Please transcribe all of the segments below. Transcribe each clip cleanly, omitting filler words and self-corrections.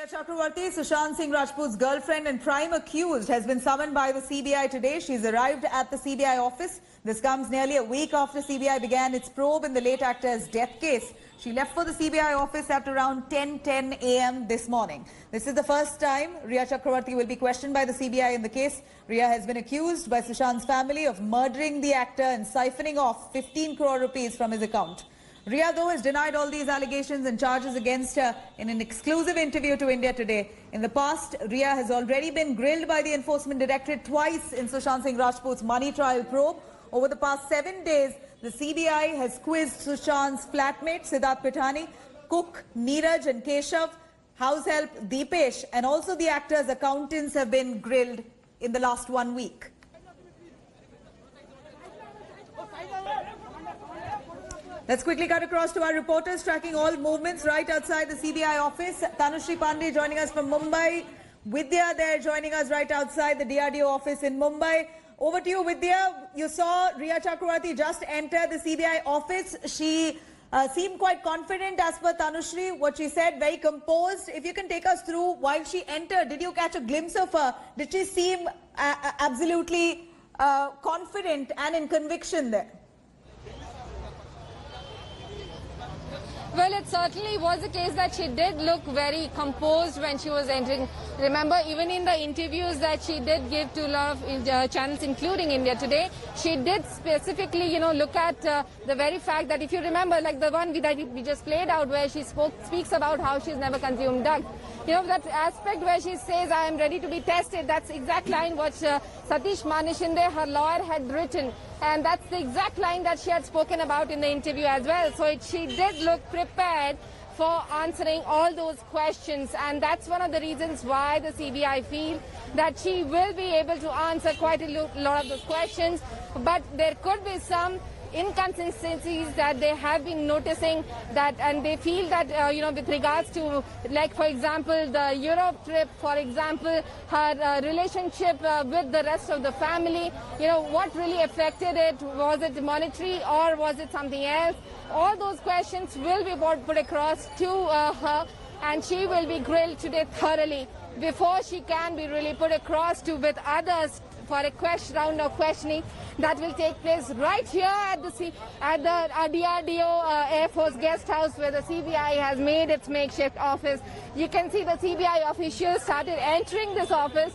Rhea Chakravarti, Sushant Singh Rajput's girlfriend and prime accused, has been summoned by the CBI today. She's arrived at the CBI office. This comes nearly a week after CBI began its probe in the late actor's death case. She left for the CBI office at around 10:10 a.m. this morning. This is the first time Rhea Chakravarti will be questioned by the CBI in the case. Rhea has been accused by Sushant's family of murdering the actor and siphoning off 15 crore rupees from his account. Rhea, though, has denied all these allegations and charges against her in an exclusive interview to India Today. In the past, Rhea has already been grilled by the Enforcement Directorate twice in Sushant Singh Rajput's money trial probe. Over the past 7 days, the CBI has quizzed Sushant's flatmate, Siddharth Pithani, cook Neeraj and Keshav, house help Deepesh, and also the actor's accountants have been grilled in the last 1 week. Let's quickly cut across to our reporters tracking all movements right outside the CBI office. Tanushree Pandey joining us from Mumbai. Vidya there joining us right outside the DRDO office in Mumbai. Over to you, Vidya. You saw Rhea Chakravarti just enter the CBI office. She seemed quite confident as per Tanushree. What she said, very composed. If you can take us through while she entered, did you catch a glimpse of her? Did she seem absolutely confident and in conviction there? Well, it certainly was the case that she did look very composed when she was entering. Remember, even in the interviews that she did give to a lot of channels, including India Today, she did specifically, look at the very fact that if you remember, like the one that we just played out where she speaks about how she's never consumed drugs. That aspect where she says, I am ready to be tested, that's the exact line what Satish Manishinde, her lawyer, had written. And that's the exact line that she had spoken about in the interview as well. So she did look prepared for answering all those questions. And that's one of the reasons why the CBI feel that she will be able to answer quite a lot of those questions. But there could be some inconsistencies that they have been noticing, that, and they feel that with regards to, like, for example, the Europe trip, for example, her relationship with the rest of the family, what really affected it? Was it monetary or was it something else? All those questions will be put across to her, and she will be grilled today thoroughly before she can be really put across to with others for a round of questioning that will take place right here at the DRDO Air Force Guest House, where the CBI has made its makeshift office. You can see the CBI officials started entering this office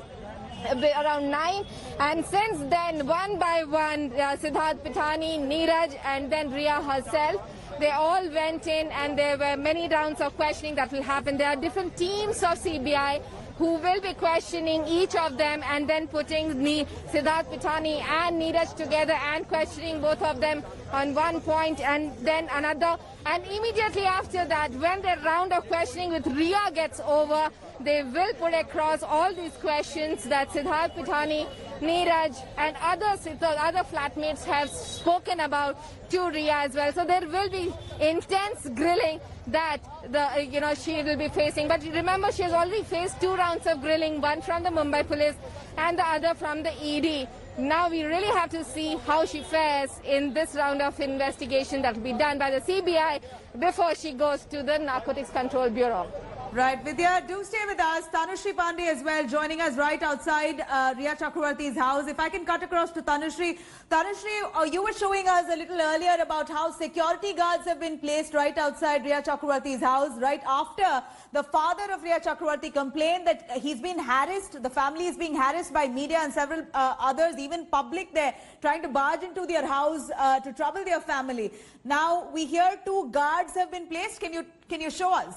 around 9, and since then, one by one, Siddharth Pithani, Neeraj, and then Rhea herself, they all went in, and there were many rounds of questioning that will happen. There are different teams of CBI who will be questioning each of them and then putting Siddharth Pithani and Neeraj together and questioning both of them on one point and then another. And immediately after that, when the round of questioning with Rhea gets over, they will put across all these questions that Siddharth Pithani, Neeraj and other flatmates have spoken about to Rhea as well. So there will be intense grilling that she will be facing. But remember, she has already faced 2 rounds of grilling, one from the Mumbai police and the other from the ED. Now we really have to see how she fares in this round of investigation that will be done by the CBI before she goes to the Narcotics Control Bureau. Right, Vidya, do stay with us. Tanushree Pandey as well, joining us right outside Rhea Chakravarti's house. If I can cut across to Tanushree. Tanushree, you were showing us a little earlier about how security guards have been placed right outside Rhea Chakravarti's house, right after the father of Rhea Chakravarti complained that he's been harassed, the family is being harassed by media and several others, even public there, trying to barge into their house to trouble their family. Now, we hear 2 guards have been placed. Can you show us?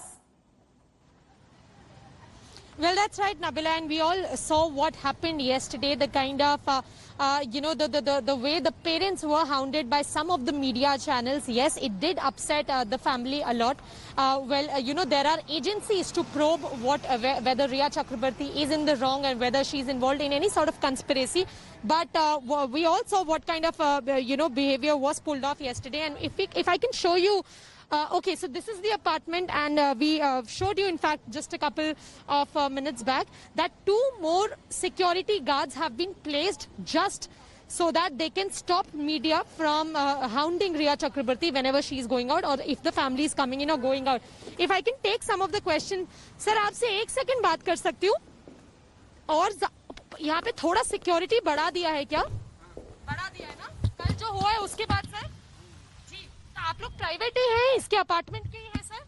Well, that's right, Nabila, and we all saw what happened yesterday, the kind of, the way the parents were hounded by some of the media channels. Yes, it did upset the family a lot. There are agencies to probe whether Rhea Chakravarti is in the wrong and whether she's involved in any sort of conspiracy. But we all saw what kind of, behavior was pulled off yesterday. And if I can show you, okay, so this is the apartment, and we showed you, in fact, just a couple of minutes back, that 2 more security guards have been placed just so that they can stop media from hounding Riya Chakrabarti whenever she is going out or if the family is coming in or going out. If I can take some of the question, sir, आपसे एक second बात कर सकती हूँ? और यहाँ पे थोड़ा सिक्योरिटी बढ़ा दिया है क्या? बढ़ा दिया है ना? कल जो हुआ है उसके बाद सर? जी, तो आप लोग प्राइवेट ही हैं, इसके अपार्टमेंट के ही हैं सर?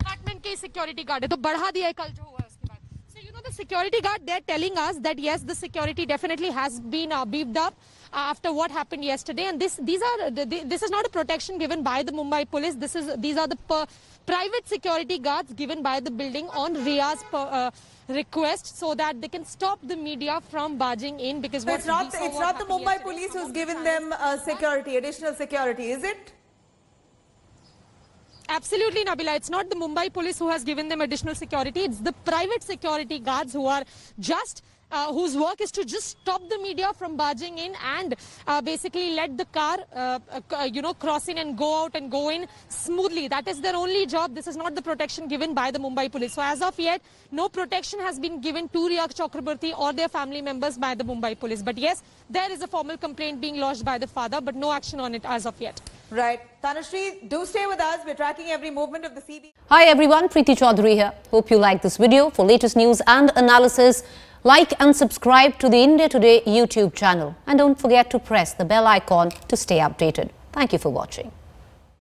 अपार्टमेंट के सिक्योरिटी गार्ड है, तो बढ़ा दिया है कल जो हुआ है उसके बाद. So you know the security guard, they're telling us that yes, the security definitely has been beefed up after what happened yesterday, and this is not a protection given by the Mumbai police. These are the private security guards given by the building on Riya's request, so that they can stop the media from barging in. Because It's not the Mumbai police who's given them security, additional security, is it? Absolutely, Nabila. It's not the Mumbai police who has given them additional security. It's the private security guards who are just whose work is to just stop the media from barging in and basically let the car, cross in and go out and go in smoothly. That is their only job. This is not the protection given by the Mumbai police. So as of yet, no protection has been given to Riya Chakrabarti or their family members by the Mumbai police. But yes, there is a formal complaint being lodged by the father, but no action on it as of yet. Right. Tanushree, do stay with us. We're tracking every movement of the CBI. Hi everyone, Preeti Chaudhary here. Hope you like this video. For latest news and analysis, like and subscribe to the India Today YouTube channel. And don't forget to press the bell icon to stay updated. Thank you for watching.